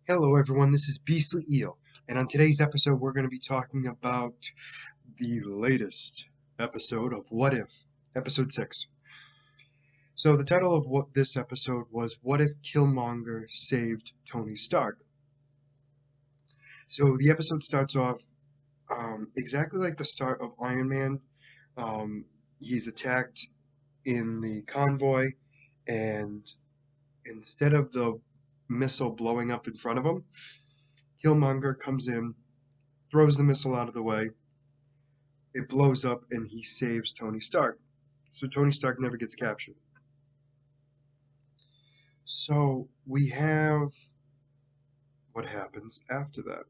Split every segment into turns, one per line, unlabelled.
Hello everyone, this is Beastly Eel, and on today's episode we're going to be talking about the latest episode of What If, episode 6. So the title of this episode was What If Killmonger Saved Tony Stark? So the episode starts off exactly like the start of Iron Man. Um, he's attacked in the convoy, and instead of the missile blowing up in front of him, Killmonger comes in, throws the missile out of the way. It blows up and he saves Tony Stark. So Tony Stark never gets captured. So we have what happens after that.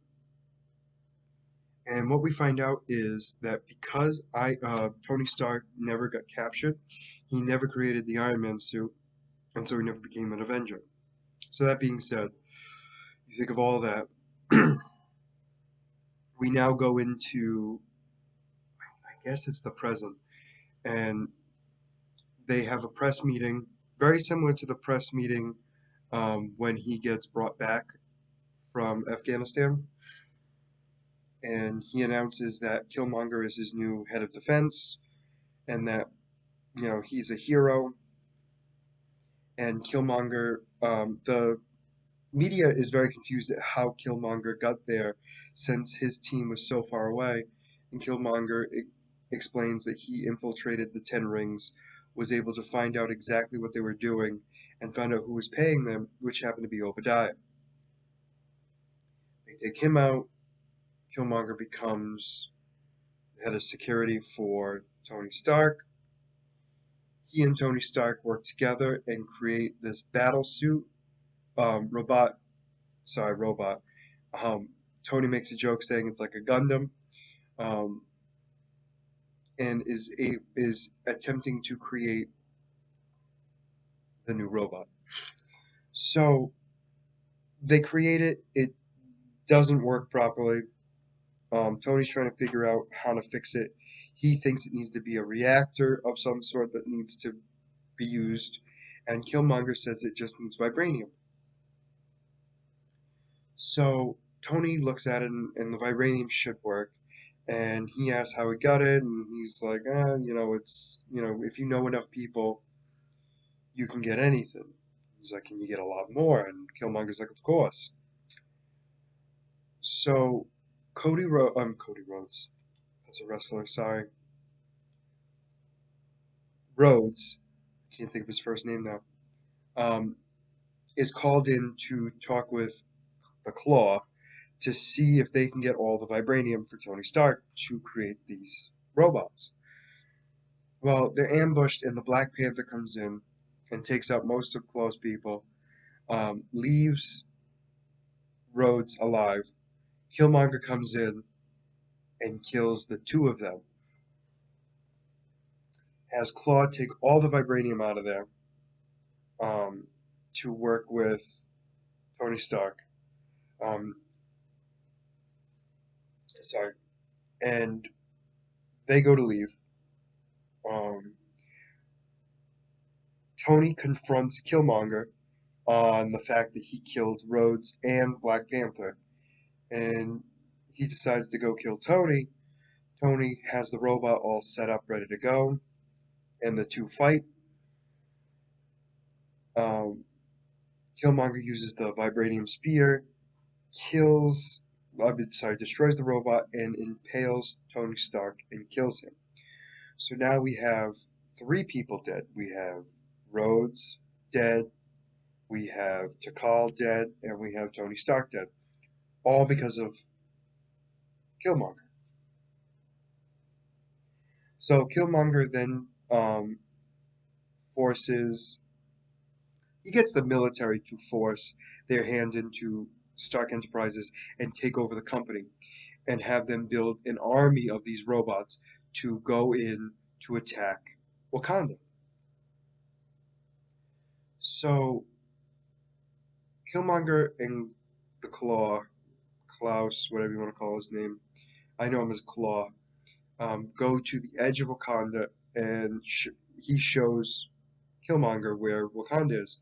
And what we find out is that because Tony Stark never got captured, he never created the Iron Man suit, and so he never became an Avenger. So that being said, you think of all that, we now go into, I guess it's the present, and they have a press meeting, very similar to the press meeting when he gets brought back from Afghanistan, and he announces that Killmonger is his new head of defense, and that he's a hero. And Killmonger, the media is very confused at how Killmonger got there, since his team was so far away. And Killmonger explains that he infiltrated the Ten Rings, was able to find out exactly what they were doing, and found out who was paying them, which happened to be Obadiah. They take him out. Killmonger becomes head of security for Tony Stark. He and Tony Stark work together and create this battle suit. Robot, sorry, robot. Um, Tony makes a joke saying it's like a Gundam, um, and is attempting to create the new robot. So they create it. It doesn't work properly. Tony's trying to figure out how to fix it. He thinks it needs to be a reactor of some sort that needs to be used, and Killmonger says it just needs vibranium. So Tony looks at it, and the vibranium should work, and he asks how he got it, and he's like, it's, if you know enough people, you can get anything. He's like, can you get a lot more? And Killmonger's like, of course. So Cody Rhodes, that's a wrestler, sorry, Rhodes, I can't think of his first name now, um, is called in to talk with the Claw to see if they can get all the vibranium for Tony Stark to create these robots. Well, they're ambushed, and the Black Panther comes in and takes out most of Claw's people, leaves Rhodes alive. Killmonger comes in and kills the two of them. Has Claw take all the vibranium out of there um, to work with Tony Stark. Um, sorry, and they go to leave. Um, Tony confronts Killmonger on the fact that he killed Rhodes and Black Panther, and he decides to go kill Tony. Tony has the robot all set up, ready to go, and the two fight. Um, Killmonger uses the vibranium spear, kills, destroys the robot, and impales Tony Stark and kills him. So now we have three people dead. We have Rhodes dead, we have T'Challa dead, and we have Tony Stark dead. All because of Killmonger. So Killmonger then forces, he gets the military to force their hand into Stark Enterprises and take over the company and have them build an army of these robots to go in to attack Wakanda. So Killmonger and the Claw, Klaus, whatever you want to call his name, I know him as Claw, go to the edge of Wakanda, and he shows Killmonger where Wakanda is.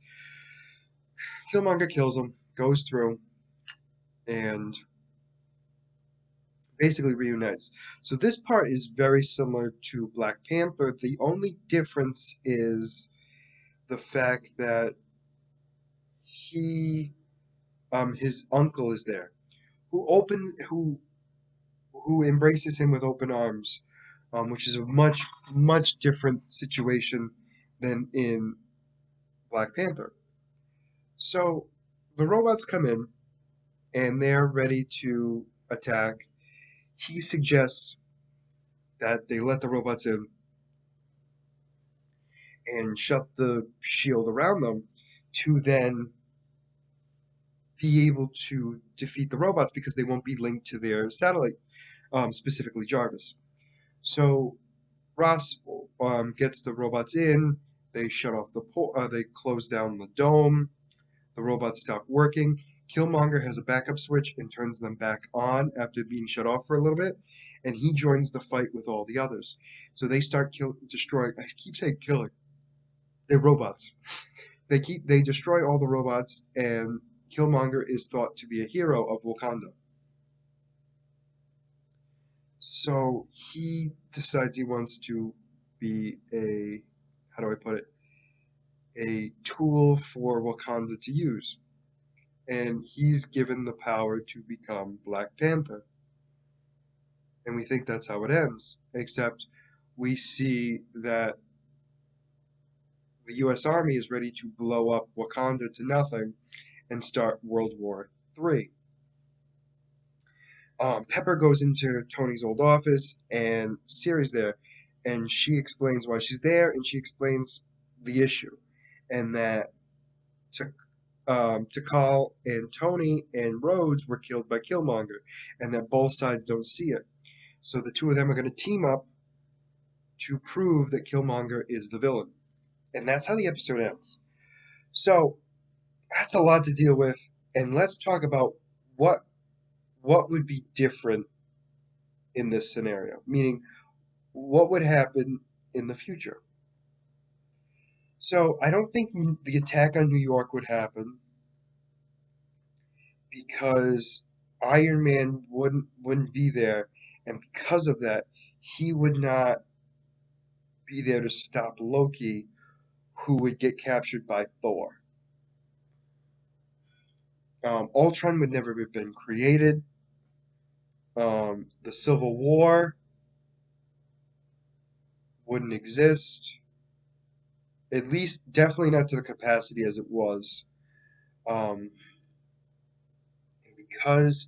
Killmonger kills him, goes through. and basically reunites. So this part is very similar to Black Panther. The only difference is the fact that he his uncle is there, who embraces him with open arms, which is a much different situation than in Black Panther. So the robots come in and they're ready to attack. He suggests that they let the robots in and shut the shield around them to then be able to defeat the robots because they won't be linked to their satellite, specifically Jarvis. So Ross gets the robots in. They shut off they close down the dome. The robots stop working. Killmonger has a backup switch and turns them back on after being shut off for a little bit, and he joins the fight with all the others. So they start destroying. I keep saying killing. They're robots. They destroy all the robots, and Killmonger is thought to be a hero of Wakanda. So he decides he wants to be a, how do I put it, a tool for Wakanda to use. And he's given the power to become Black Panther. And we think that's how it ends, except we see that the US Army is ready to blow up Wakanda to nothing and start World War III. Pepper goes into Tony's old office, and Siri's there, and she explains why she's there, and she explains the issue, and that Tikal and Tony and Rhodes were killed by Killmonger, and that both sides don't see it. So the two of them are going to team up to prove that Killmonger is the villain, and that's how the episode ends. So that's a lot to deal with, and let's talk about what what would be different in this scenario, meaning what would happen in the future. So I don't think the attack on New York would happen because Iron Man wouldn't be there, and because of that, he would not be there to stop Loki, who would get captured by Thor. Ultron would never have been created. The Civil War wouldn't exist. At least, definitely not to the capacity as it was. Um, because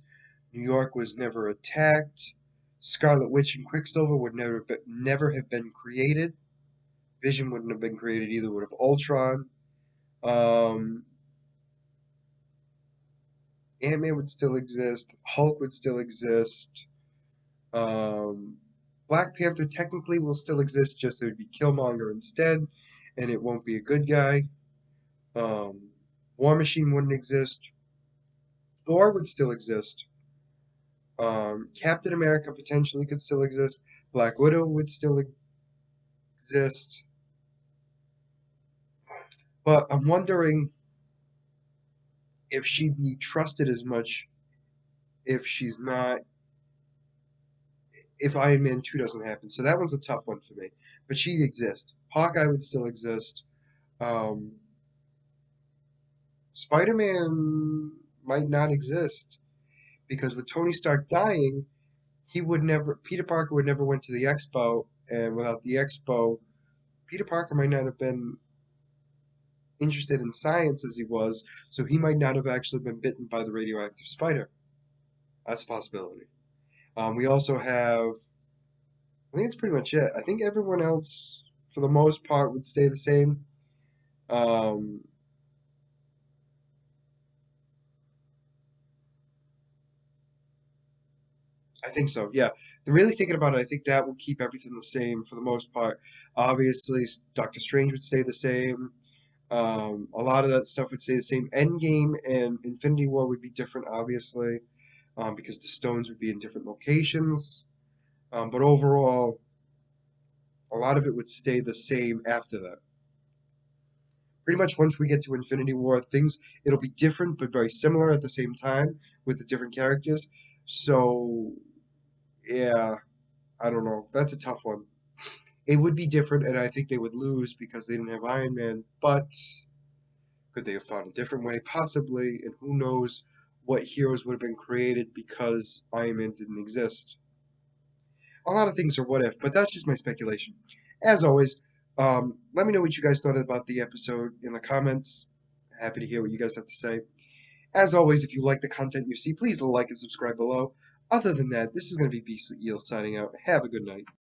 New York was never attacked, Scarlet Witch and Quicksilver would never have been created. Vision wouldn't have been created either. Would have Ultron. Um, Ant-Man would still exist. Hulk would still exist. Um, Black Panther technically will still exist, just it would be Killmonger instead, and it won't be a good guy. Um, War Machine wouldn't exist. Thor would still exist. Captain America potentially could still exist. Black Widow would still exist. But I'm wondering if she'd be trusted as much if she's not, if Iron Man 2 doesn't happen. So that one's a tough one for me. But she'd exist. Hawkeye would still exist. Um, Spider Man might not exist because with Tony Stark dying, Peter Parker would never went to the expo, and without the expo, Peter Parker might not have been interested in science as he was, so he might not have actually been bitten by the radioactive spider. That's a possibility. We also have, I think that's pretty much it. I think everyone else, for the most part, would stay the same. Um, I think so, yeah. Really thinking about it, I think that will keep everything the same for the most part. Obviously, Doctor Strange would stay the same. A lot of that stuff would stay the same. Endgame and Infinity War would be different, obviously, because the stones would be in different locations. But overall, a lot of it would stay the same after that. pretty much once we get to Infinity War, things it'll be different but very similar at the same time with the different characters. So yeah, I don't know. That's a tough one. It would be different, and I think they would lose because they didn't have Iron Man. But could they have found a different way? Possibly, and who knows what heroes would have been created because Iron Man didn't exist. A lot of things are what if, but that's just my speculation. As always, let me know what you guys thought about the episode in the comments. Happy to hear what you guys have to say. As always, if you like the content you see, please like and subscribe below. Other than that, this is going to be Beastly Eel signing out. Have a good night.